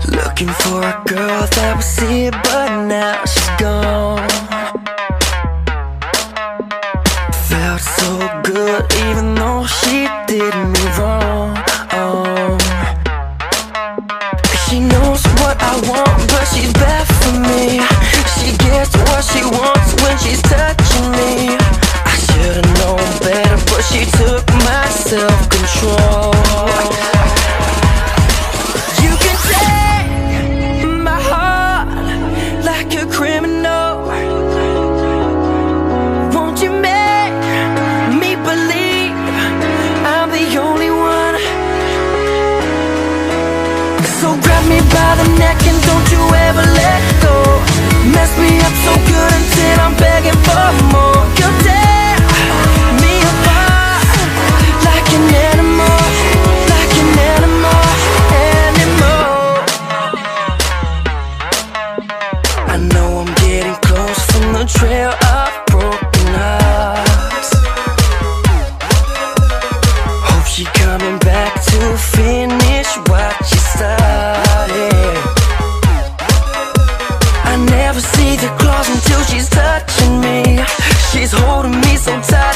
Looking for a girl that was here, but now she's gone. Felt so good even though she did me wrong. She knows what I want, but she's bad for me. She gets what she wants when she's touching me. I should've known better, but she took my self-control. You can take my heart like a criminal. Won't you make me believe I'm the only one? So grab me by the neck and don't you ever let go. Mess me up so good until I'm begging for more. You tear me apart like an animal, like an animal, animal. I know I'm getting close from the trail of broken hearts. Hope she coming back to finish what she started. I never see the claws until she's touching me. She's holding me so tight.